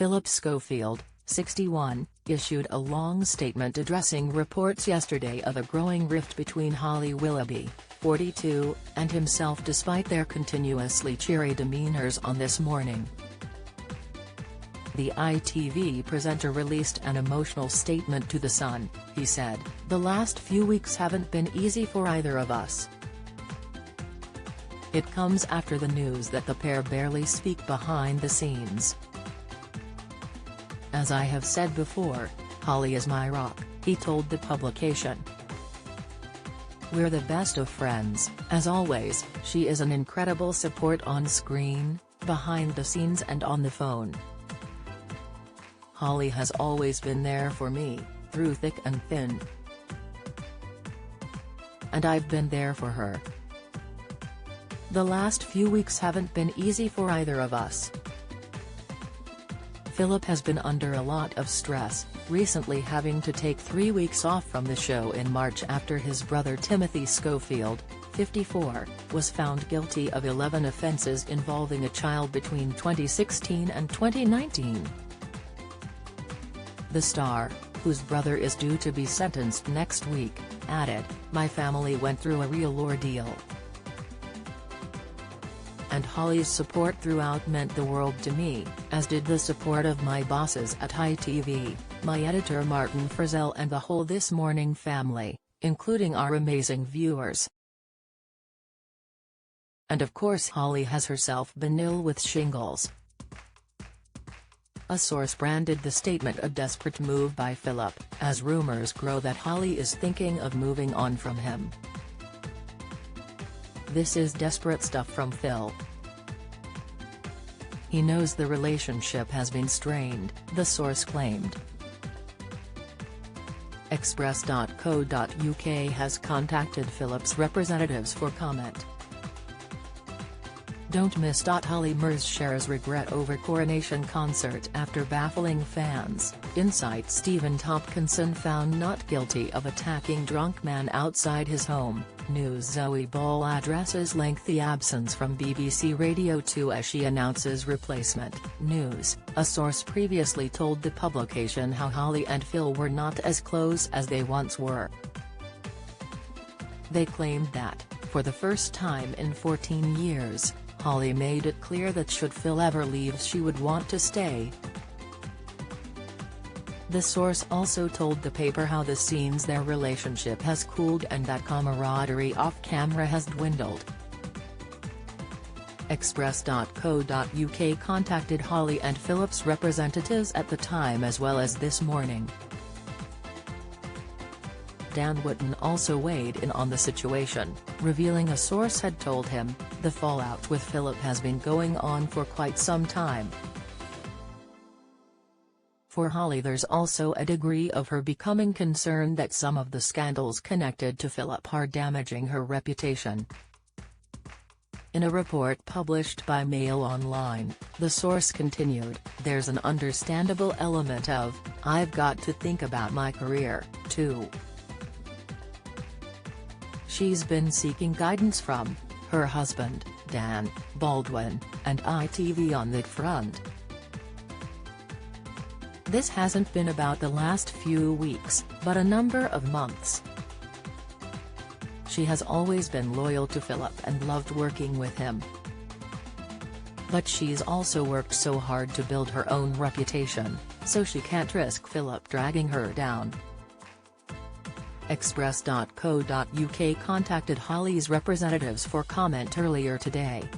Phillip Schofield, 61, issued a long statement addressing reports yesterday of a growing rift between Holly Willoughby, 42, and himself despite their continuously cheery demeanors on This Morning. The ITV presenter released an emotional statement to The Sun. He said, "The last few weeks haven't been easy for either of us. It comes after the news that the pair barely speak behind the scenes. As I have said before, Holly is my rock," he told the publication. "We're the best of friends, as always. She is an incredible support on screen, behind the scenes and on the phone. Holly has always been there for me, through thick and thin. And I've been there for her. The last few weeks haven't been easy for either of us." Phillip has been under a lot of stress, recently having to take 3 weeks off from the show in March after his brother Timothy Schofield, 54, was found guilty of 11 offences involving a child between 2016 and 2019. The star, whose brother is due to be sentenced next week, added, "My family went through a real ordeal. And Holly's support throughout meant the world to me, as did the support of my bosses at ITV, my editor Martin Frizzell and the whole This Morning family, including our amazing viewers. And of course Holly has herself been ill with shingles." A source branded the statement a desperate move by Phillip, as rumors grow that Holly is thinking of moving on from him. "This is desperate stuff from Phil. He knows the relationship has been strained," the source claimed. Express.co.uk has contacted Phillip's representatives for comment. Don't miss. Holly shares regret over coronation concert after baffling fans. Insight Stephen Tompkinson found not guilty of attacking drunk man outside his home. News Zoe Ball addresses lengthy absence from BBC Radio 2 as she announces replacement. News, a source previously told the publication how Holly and Phil were not as close as they once were. They claimed that, for the first time in 14 years, Holly made it clear that should Phil ever leave she would want to stay. The source also told the paper how the scenes their relationship has cooled and that camaraderie off-camera has dwindled. Express.co.uk contacted Holly and Phillip's representatives at the time as well as This Morning. Dan Wootton also weighed in on the situation, revealing a source had told him, "The fallout with Phillip has been going on for quite some time. For Holly there's also a degree of her becoming concerned that some of the scandals connected to Phillip are damaging her reputation." In a report published by Mail Online, the source continued, "There's an understandable element of, I've got to think about my career, too." She's been seeking guidance from her husband, Dan Baldwin, and ITV on that front. "This hasn't been about the last few weeks, but a number of months. She has always been loyal to Phillip and loved working with him. But she's also worked so hard to build her own reputation, so she can't risk Phillip dragging her down." Express.co.uk contacted Holly's representatives for comment earlier today.